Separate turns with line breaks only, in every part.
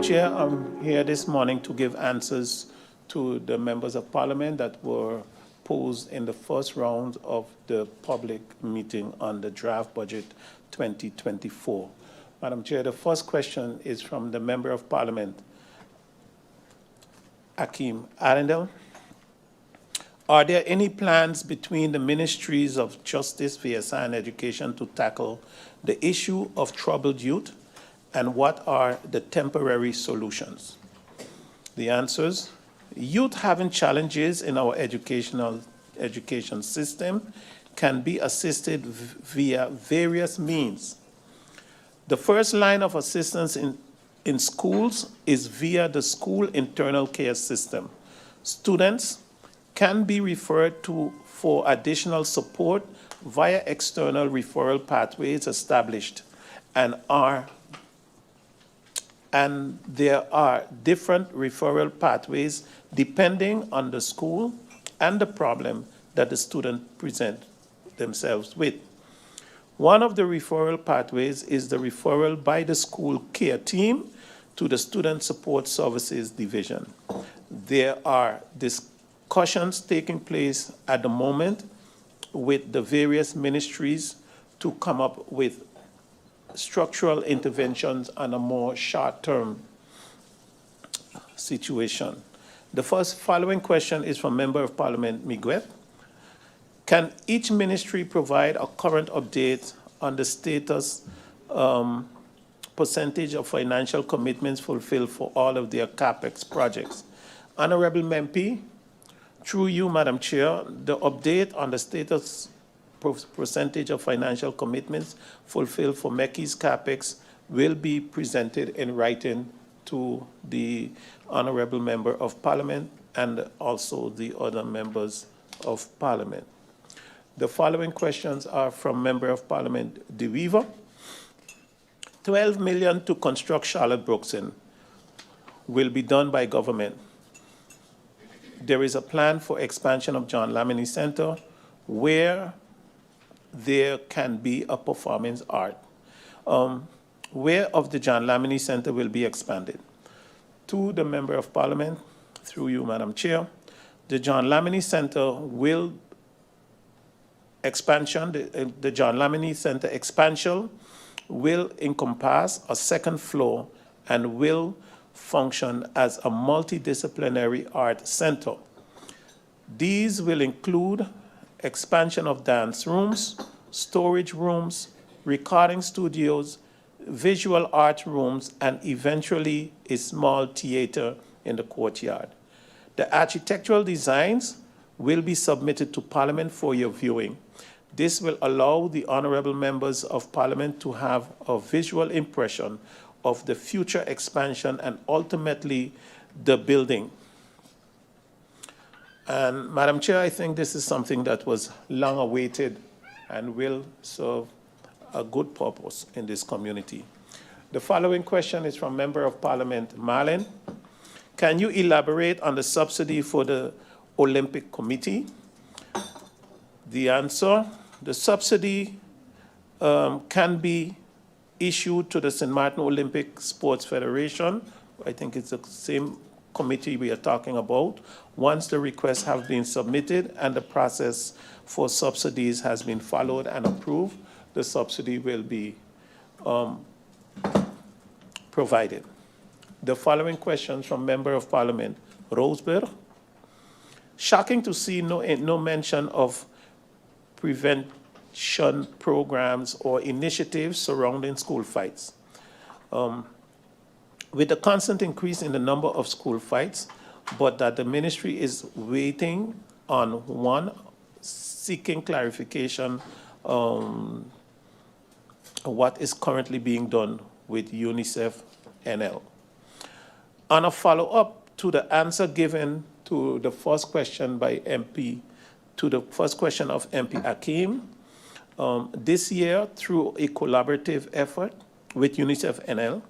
Madam Chair, I'm here this morning to give answers to the members of Parliament that were posed in the first round of the public meeting on the draft budget 2024. Madam Chair, the first question is from the Member of Parliament, Akeem Arundel. Are there any plans between the Ministries of Justice, VSI, and Education to tackle the issue of troubled youth, and what are the temporary solutions? The answers: youth having challenges in our education system can be assisted via various means. The first line of assistance in schools is via the school internal care system. Students can be referred to for additional support via external referral pathways established, and there are different referral pathways depending on the school and the problem that the student present themselves with. One of the referral pathways is the referral by the school care team to the Student Support Services Division. There are discussions taking place at the moment with the various ministries to come up with structural interventions on a more short-term situation. The following question is from Member of Parliament Miguel. Can each ministry provide a current update on the status percentage of financial commitments fulfilled for all of their CAPEX projects? Honorable MP, through you, Madam Chair, the update on the status percentage of financial commitments fulfilled for MECI's CAPEX will be presented in writing to the Honorable Member of Parliament and also the other members of Parliament. The following questions are from Member of Parliament De Weaver. 12 million to construct Charlotte Brookson will be done by government. There is a plan for expansion of John Lamini Center where there can be a performance art. Where of the John Lamini Center will be expanded? To the Member of Parliament, through you, Madam Chair, the John Lamini Center will expansion, the John Lamini Center expansion will encompass a second floor and will function as a multidisciplinary art center. These will include expansion of dance rooms, storage rooms, recording studios, visual art rooms, and eventually a small theater in the courtyard. The architectural designs will be submitted to Parliament for your viewing. This will allow the honorable members of Parliament to have a visual impression of the future expansion and ultimately the building. And Madam Chair, I think this is something that was long awaited and will serve a good purpose in this community. The following question is from Member of Parliament Marlin. Can you elaborate on the subsidy for the Olympic Committee? The answer: the subsidy can be issued to the St. Martin Olympic Sports Federation. I think it's the same committee we are talking about. Once the requests have been submitted and the process for subsidies has been followed and approved, the subsidy will be provided. The following questions from Member of Parliament Roseberg. Shocking to see no mention of prevention programs or initiatives surrounding school fights. With the constant increase in the number of school fights, but that the ministry is waiting on one, seeking clarification what is currently being done with UNICEF NL. On a follow-up to the answer given to the first question by MP, to the first question of MP Akeem, this year through a collaborative effort with UNICEF NL,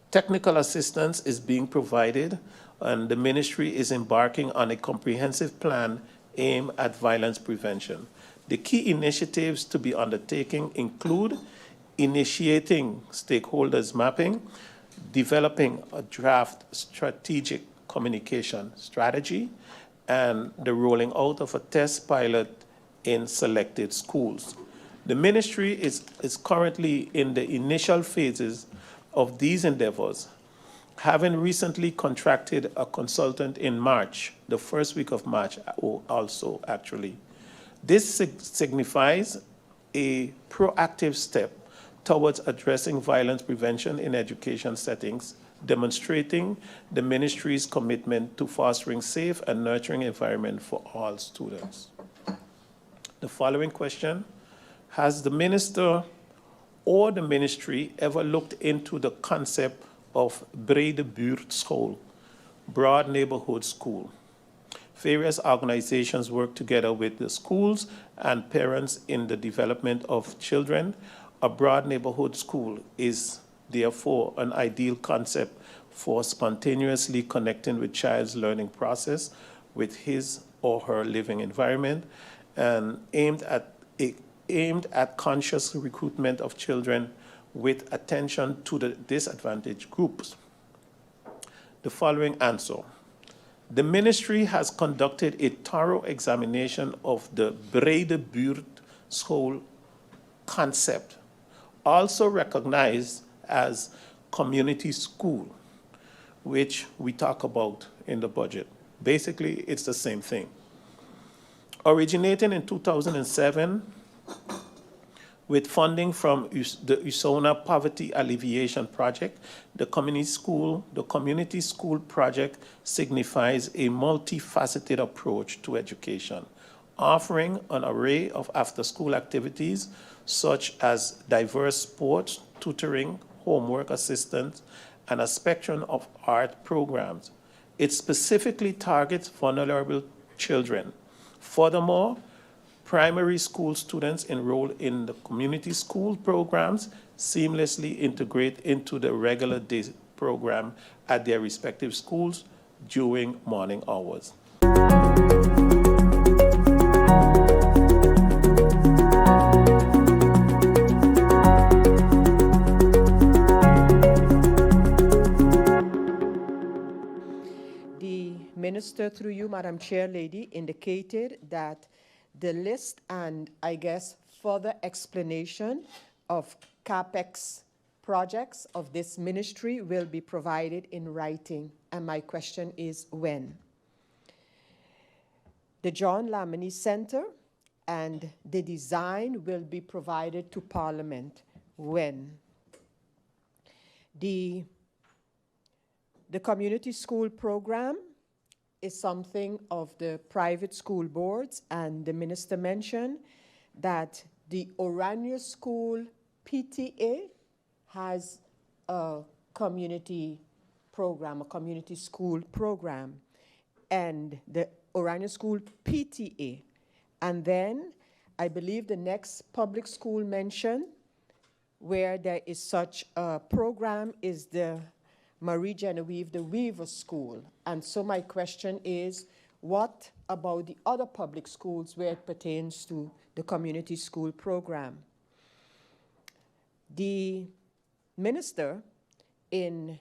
technical assistance is being provided, and the ministry is embarking on a comprehensive plan aimed at violence prevention. The key initiatives to be undertaken include initiating stakeholders mapping, developing a draft strategic communication strategy, and the rolling out of a test pilot in selected schools. The ministry is currently in the initial phases of these endeavors, having recently contracted a consultant in March, the first week of March also actually. This signifies a proactive step towards addressing violence prevention in education settings, demonstrating the ministry's commitment to fostering safe and nurturing environment for all students. The following question: has the minister or the ministry ever looked into the concept of brede buurtschool, broad neighborhood school? Various organizations work together with the schools and parents in the development of children. A broad neighborhood school is therefore an ideal concept for spontaneously connecting with child's learning process with his or her living environment, and aimed at conscious recruitment of children with attention to the disadvantaged groups. The following answer: the ministry has conducted a thorough examination of the brede buurtschool concept, also recognized as community school, which we talk about in the budget. Basically, it's the same thing. Originating in 2007 with funding from the USONA Poverty Alleviation Project, the community school project signifies a multifaceted approach to education, offering an array of after-school activities such as diverse sports, tutoring, homework assistance, and a spectrum of art programs. It specifically targets vulnerable children. Furthermore, primary school students enrolled in the community school programs seamlessly integrate into the regular day program at their respective schools during morning hours.
The minister, through you, Madam Chair Lady, indicated that the list and, I guess, further explanation of CAPEX projects of this ministry will be provided in writing. And my question is, when? The John Lamini Center and the design will be provided to Parliament. When? The community school program is something of the private school boards, and the minister mentioned that the Orania School PTA has a community program, a community school program, and the Orania School PTA. And then I believe the next public school mention where there is such a program is the Marie Genevieve de Weaver School. And so my question is, what about the other public schools where it pertains to the community school program? The minister, in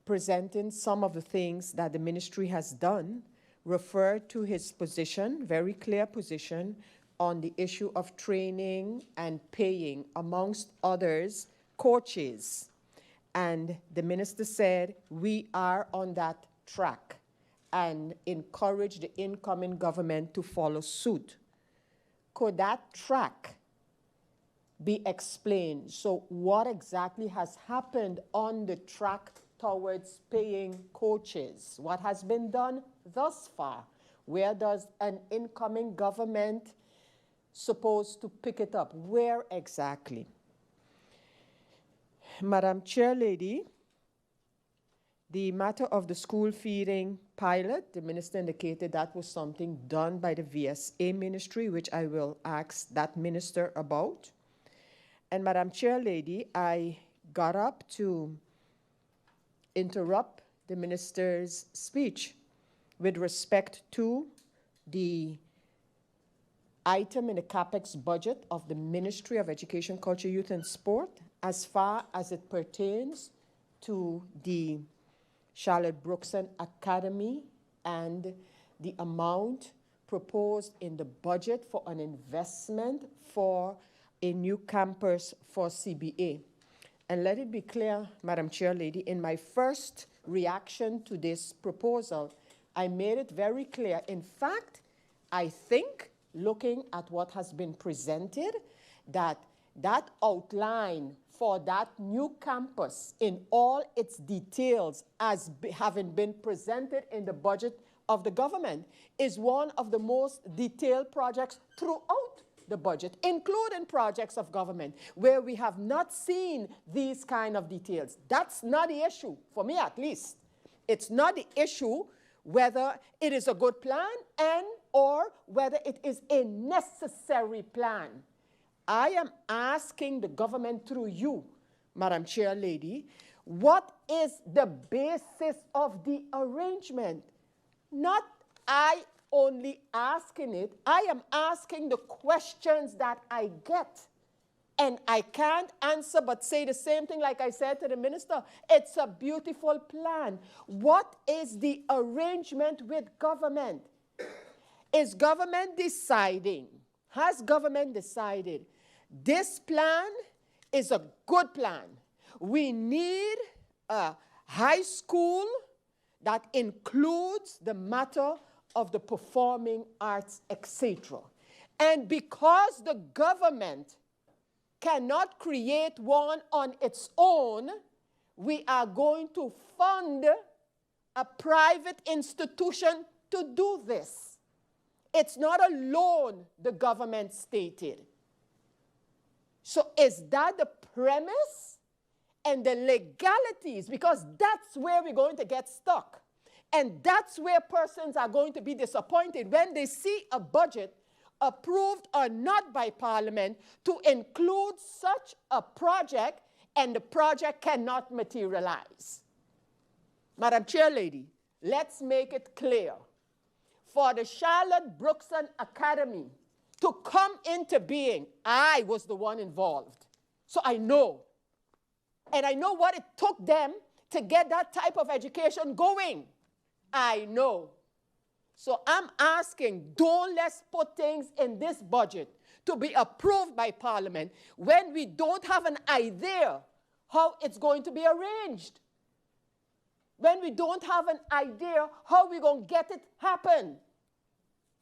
presenting some of the things that the ministry has done, referred to his position, very clear position, on the issue of training and paying, amongst others, coaches. And the minister said, we are on that track, and encourage the incoming government to follow suit. Could that track be explained? So what exactly has happened on the track towards paying coaches? What has been done thus far? Where does an incoming government supposed to pick it up? Where exactly? Madam Chair Lady, the matter of the school feeding pilot, the minister indicated that was something done by the VSA ministry, which I will ask that minister about. And Madam Chair Lady, I got up to interrupt the minister's speech with respect to the item in the CapEx budget of the Ministry of Education, Culture, Youth, and Sport as far as it pertains to the Charlotte Brookson Academy and the amount proposed in the budget for an investment for a new campus for CBA. And let it be clear, Madam Chair Lady, in my first reaction to this proposal, I made it very clear. In fact, I think, looking at what has been presented, that outline for that new campus in all its details as having been presented in the budget of the government is one of the most detailed projects throughout the budget, including projects of government, where we have not seen these kind of details. That's not the issue, for me at least. It's not the issue whether it is a good plan or whether it is a necessary plan. I am asking the government through you, Madam Chair Lady, what is the basis of the arrangement? Not I only asking it, I am asking the questions that I get. And I can't answer but say the same thing like I said to the minister. It's a beautiful plan. What is the arrangement with government? Is government deciding, has government decided this plan is a good plan? We need a high school that includes the matter of the performing arts, etc. And because the government cannot create one on its own, we are going to fund a private institution to do this. It's not a loan, the government stated. So is that the premise? And the legalities, because that's where we're going to get stuck. And that's where persons are going to be disappointed when they see a budget approved or not by Parliament to include such a project and the project cannot materialize. Madam Chair Lady, let's make it clear. For the Charlotte Brookson Academy to come into being, I was the one involved. So I know. And I know what it took them to get that type of education going. I know. So I'm asking, don't let's put things in this budget to be approved by Parliament when we don't have an idea how it's going to be arranged. When we don't have an idea how we're going to get it happen.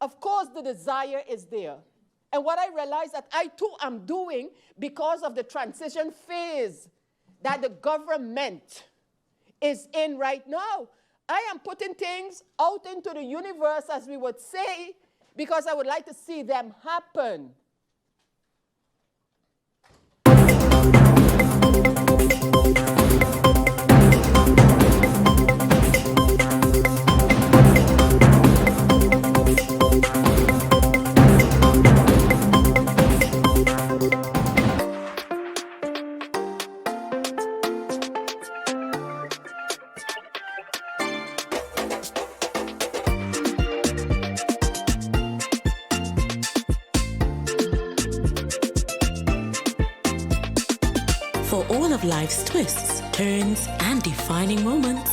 Of course, the desire is there. And what I realize that I too am doing because of the transition phase that the government is in right now. I am putting things out into the universe, as we would say, because I would like to see them happen.
For all of life's twists, turns, and defining moments,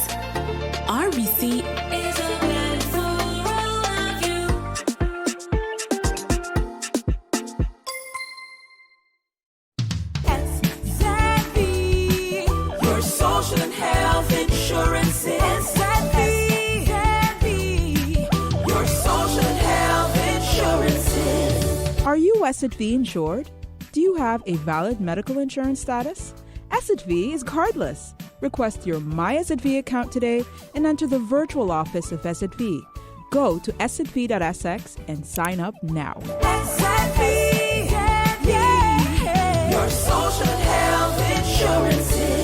RBC is a blend for all of you. SXM, your social and health insurance. SXM, your social and health insurance.
Are you SXV insured? Do you have a valid medical insurance status? SXV is cardless. Request your My SXV account today and enter the virtual office of SXV. Go to sxv.sx and sign up now.
SXV, yeah, your social health insurances.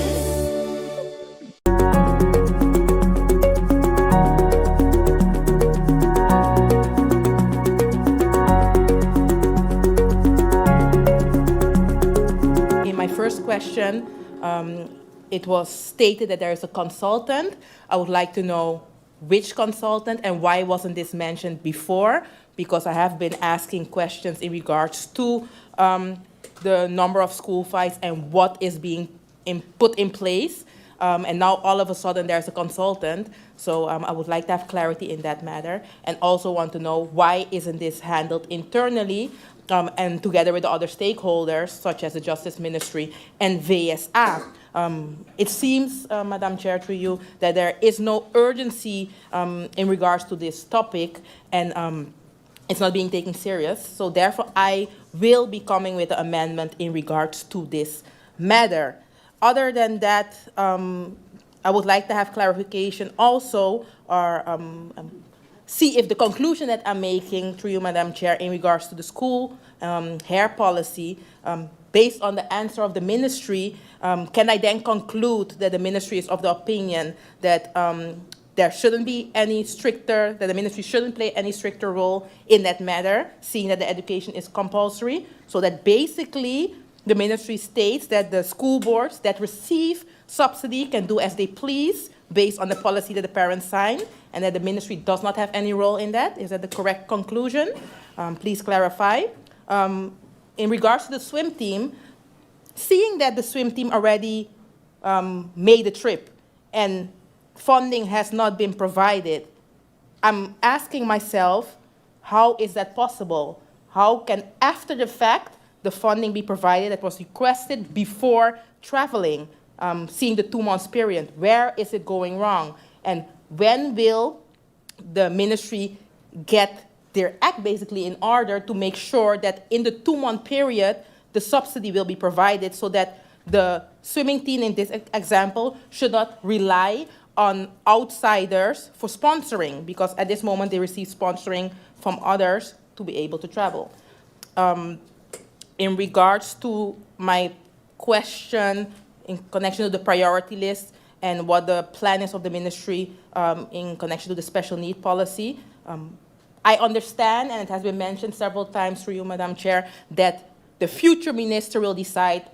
First question, it was stated that there is a consultant. I would like to know which consultant and why wasn't this mentioned before because I have been asking questions in regards to the number of school fights and what is being put in place. And now all of a sudden there's a consultant. So I would like to have clarity in that matter, and also want to know why isn't this handled internally and together with the other stakeholders, such as the Justice Ministry and VSA. It seems, Madam Chair, through you, that there is no urgency in regards to this topic, and it's not being taken serious. So therefore, I will be coming with an amendment in regards to this matter. Other than that, I would like to have clarification also, or see if the conclusion that I'm making through you, Madam Chair, in regards to the school hair policy, based on the answer of the ministry, can I then conclude that the ministry is of the opinion that there shouldn't be any stricter, that the ministry shouldn't play any stricter role in that matter, seeing that the education is compulsory, so that basically the ministry states that the school boards that receive subsidy can do as they please based on the policy that the parents sign, and that the ministry does not have any role in that? Is that the correct conclusion? Please clarify. In regards to the swim team, seeing that the swim team already made the trip and funding has not been provided, I'm asking myself, how is that possible? How can, after the fact, the funding be provided that was requested before traveling, seeing the 2 months period? Where is it going wrong? And when will the ministry get their act basically in order to make sure that in the 2-month period, the subsidy will be provided, so that the swimming team in this example should not rely on outsiders for sponsoring, because at this moment they receive sponsoring from others to be able to travel. In regards to my question in connection to the priority list and what the plan is of the ministry in connection to the special need policy, I understand, and it has been mentioned several times through you, Madam Chair, that the future minister will decide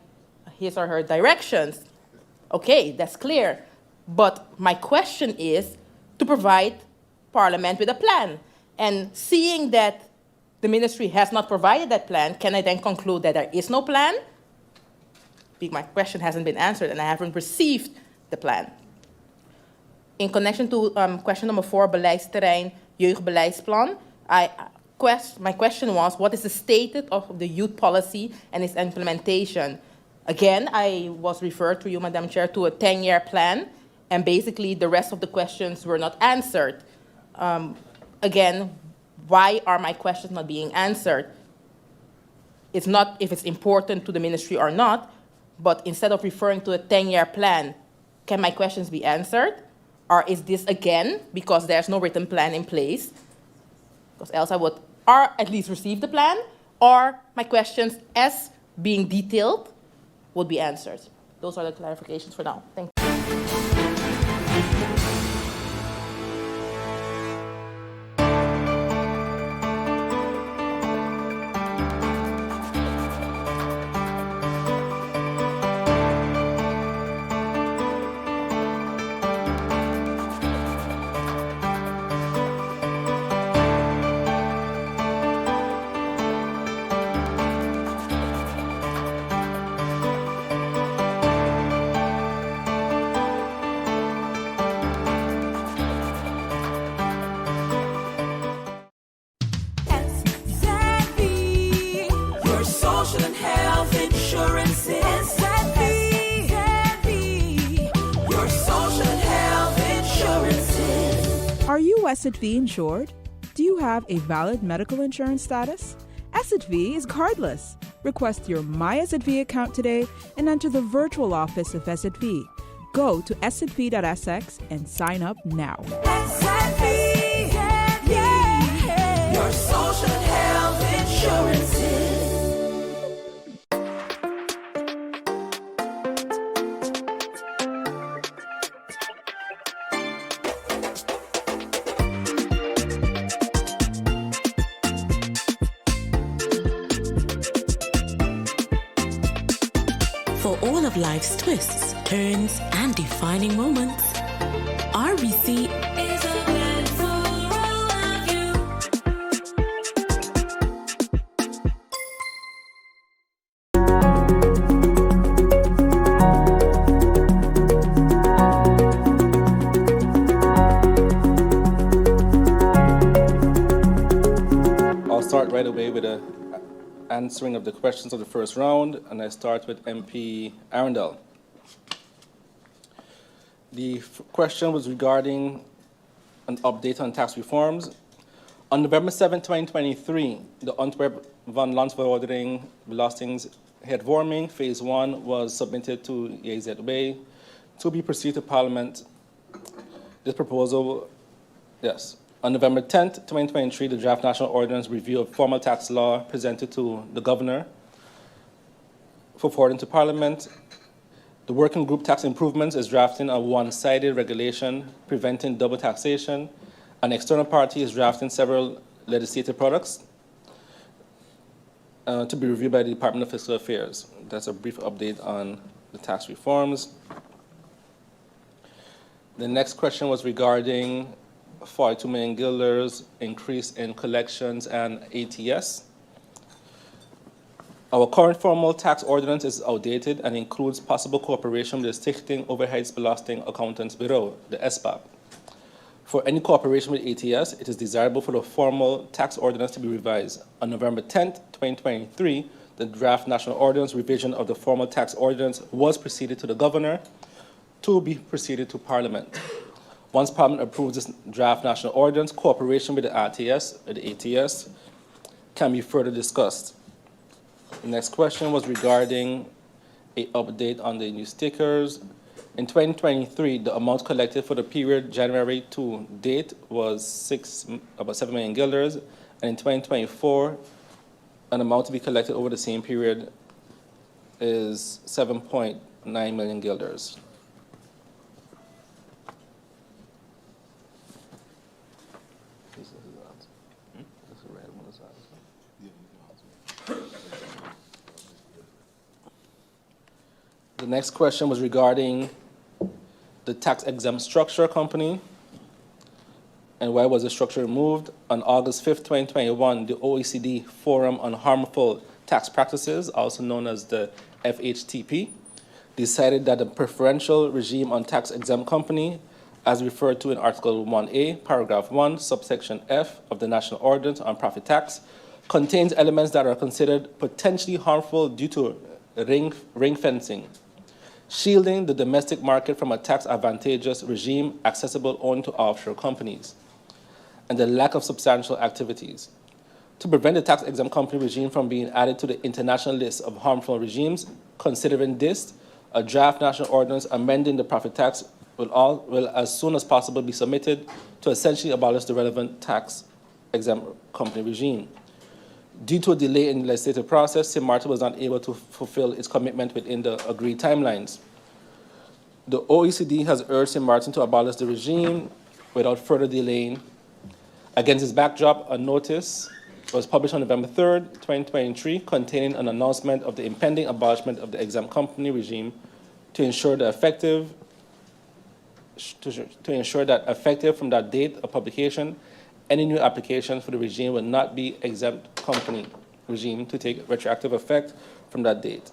his or her directions. Okay, that's clear. But my question is to provide Parliament with a plan. And seeing that the ministry has not provided that plan, can I then conclude that there is no plan? My question hasn't been answered, and I haven't received the plan. In connection to question number 4, beleidsterrein, jeugdbeleidsplan, my question was, what is the status of the youth policy and its implementation? Again, I was referred to you, Madam Chair, to a 10-year plan, and basically the rest of the questions were not answered. Again, why are my questions not being answered? It's not if it's important to the ministry or not, but instead of referring to a 10-year plan, can my questions be answered? Or is this again because there's no written plan in place? Because else I would or at least receive the plan, or my questions as being detailed would be answered. Those are the clarifications for now. Thank you.
Are you SXM insured? Do you have a valid medical insurance status? SXM is cardless. Request your My SXM account today and enter the virtual office of SXM. Go to sxv.sx and sign up now.
SXM, yeah. Your social health insurances.
For all of life's twists, turns, and defining moments, RBC is a blend for all of you.
start right away with the answering of the questions of the first round, and I start with MP Arundel. The question was regarding an update on tax reforms. On November 7, 2023, the Antwerp van Landverordening Belastinghervorming Phase 1 was submitted to JZB to be proceeded to Parliament. This proposal, yes. On November 10, 2023, the draft National Ordinance Review of Formal Tax Law presented to the Governor for forwarding to Parliament. The Working Group Tax Improvements is drafting a one-sided regulation preventing double taxation. An external party is drafting several legislative products to be reviewed by the Department of Fiscal Affairs. That's a brief update on the tax reforms. The next question was regarding 42 million guilders increase in collections and ATS. Our current formal tax ordinance is outdated and includes possible cooperation with the Stichting Overheidsbelasting Accountants Bureau, the SBAB. For any cooperation with ATS, it is desirable for the formal tax ordinance to be revised. On November 10, 2023, the draft National Ordinance revision of the formal tax ordinance was proceeded to the Governor to be proceeded to Parliament. Once Parliament approves this draft National Ordinance, cooperation with the ATS can be further discussed. The next question was regarding an update on the new stickers. In 2023, the amount collected for the period January to date was about 7 million guilders, and in 2024, an amount to be collected over the same period is 7.9 million guilders. The next question was regarding the tax-exempt structure company and why was the structure removed. On August 5th, 2021, the OECD Forum on Harmful Tax Practices, also known as the FHTP, decided that the preferential regime on tax-exempt company, as referred to in Article 1A, Paragraph 1, Subsection F of the National Ordinance on Profit Tax, contains elements that are considered potentially harmful due to ring fencing, shielding the domestic market from a tax-advantageous regime accessible only to offshore companies, and the lack of substantial activities. To prevent the tax-exempt company regime from being added to the international list of harmful regimes, considering this, a draft national ordinance amending the profit tax will as soon as possible be submitted to essentially abolish the relevant tax-exempt company regime. Due to a delay in the legislative process, St. Martin was not able to fulfill its commitment within the agreed timelines. The OECD has urged St. Martin to abolish the regime without further delaying. Against this backdrop, a notice was published on November 3rd, 2023, containing an announcement of the impending abolishment of the exempt company regime to ensure that effective from that date of publication, any new application for the regime will not be exempt company regime to take retroactive effect from that date.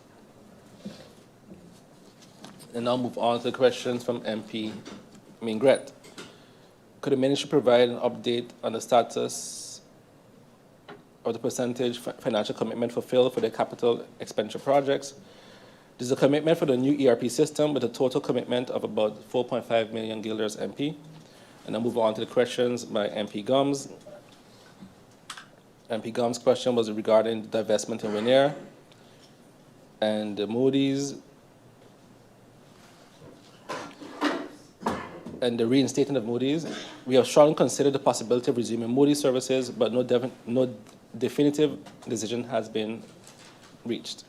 And now move on to the questions from MP Mingret. Could the Ministry provide an update on the status of the percentage financial commitment fulfilled for the capital expenditure projects? This is a commitment for the new ERP system with a total commitment of about 4.5 million guilders MP. And I'll move on to the questions by MP Gums. MP Gums' question was regarding the divestment in Wenair and the Moody's and the reinstatement of Moody's. We have strongly considered the possibility of resuming Moody's services, but no definitive decision has been reached.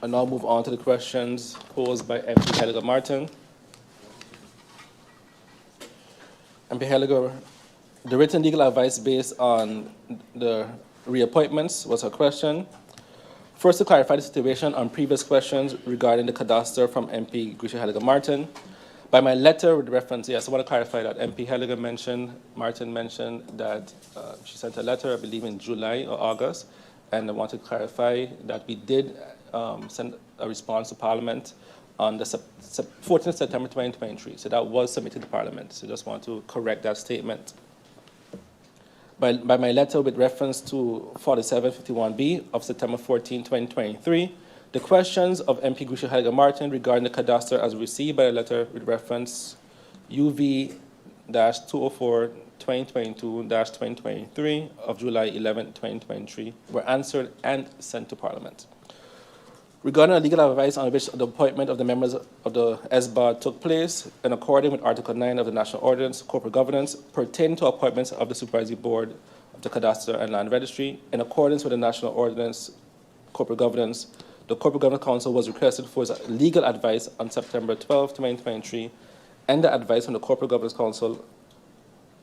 And now move on to the questions posed by MP Helga Martin. MP Helga, the written legal advice based on the reappointments was her question. First, to clarify the situation on previous questions regarding the cadastre from MP Grisha Helga Martin. By my letter with reference, yes, I want to clarify that MP Helga Martin mentioned that she sent a letter, I believe in July or August, and I want to clarify that we did send a response to Parliament on the 14th September 2023. So that was submitted to Parliament. So just want to correct that statement. By my letter with reference to 4751B of September 14, 2023, the questions of MP Grisha Helga Martin regarding the cadastre as received by the letter with reference UV-204-2022-2023 of July 11, 2023 were answered and sent to Parliament. Regarding the legal advice on which the appointment of the members of the SBOD took place, in accordance with Article 9 of the National Ordinance, Corporate Governance, pertaining to appointments of the Supervisory Board of the Cadastre and Land Registry, in accordance with the National Ordinance, Corporate Governance, the Corporate Governance Council was requested for its legal advice on September 12, 2023, and the advice from the Corporate Governance Council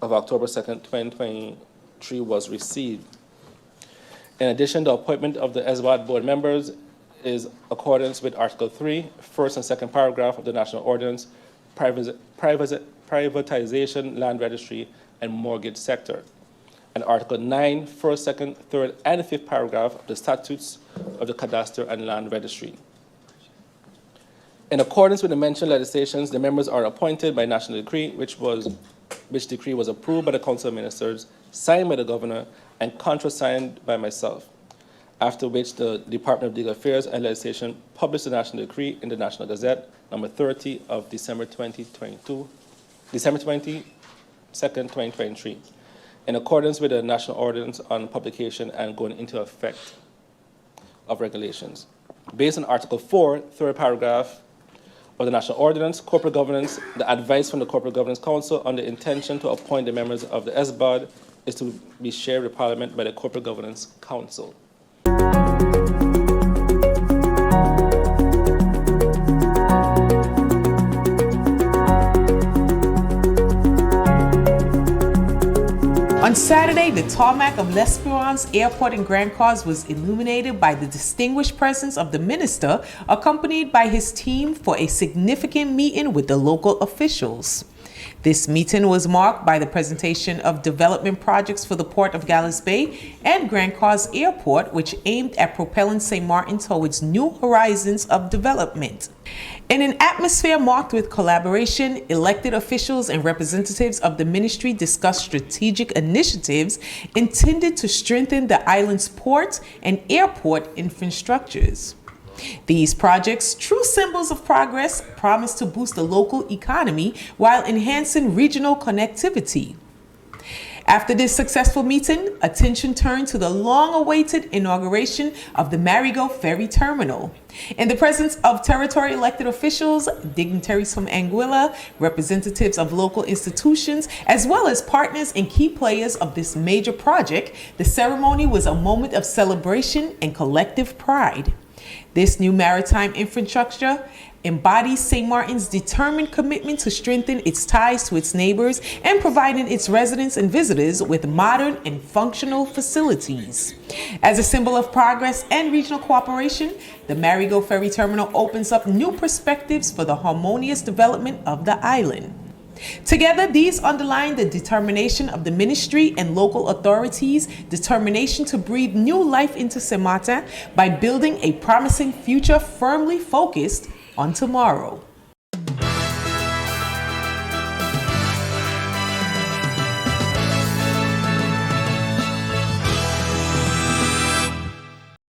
of October 2, 2023 was received. In addition, the appointment of the SBOD board members is accordance with Article 3, first and second paragraph of the National Ordinance, privatization, land registry, and mortgage sector, and Article 9, first, second, third, and fifth paragraph of the statutes of the Cadastre and Land Registry. In accordance with the mentioned legislations, the members are appointed by national decree, which decree was approved by the Council of Ministers, signed by the Governor, and contrasigned by myself, after which the Department of Legal Affairs and Legislation published the national decree in the National Gazette, number 30 of December 22nd, 2023, in accordance with the National Ordinance on Publication and going into effect of regulations. Based on Article 4, third paragraph of the National Ordinance, Corporate Governance, the advice from the Corporate Governance Council on the intention to appoint the members of the SBOD is to be shared with Parliament by the Corporate Governance Council.
On Saturday, the tarmac of L'Espérance Airport in Grand Cause was illuminated by the distinguished presence of the minister, accompanied by his team for a significant meeting with the local officials. This meeting was marked by the presentation of development projects for the Port of Gallows Bay and Grand Cause Airport, which aimed at propelling St. Martin towards new horizons of development. In an atmosphere marked with collaboration, elected officials and representatives of the ministry discussed strategic initiatives intended to strengthen the island's port and airport infrastructures. These projects, true symbols of progress, promise to boost the local economy while enhancing regional connectivity. After this successful meeting, attention turned to the long-awaited inauguration of the Marigot Ferry Terminal. In the presence of territory elected officials, dignitaries from Anguilla, representatives of local institutions, as well as partners and key players of this major project, the ceremony was a moment of celebration and collective pride. This new maritime infrastructure embodies St. Martin's determined commitment to strengthen its ties to its neighbors and providing its residents and visitors with modern and functional facilities. As a symbol of progress and regional cooperation, the Marigot Ferry Terminal opens up new perspectives for the harmonious development of the island. Together, these underline the determination of the ministry and local authorities' determination to breathe new life into St. Martin by building a promising future firmly focused on tomorrow.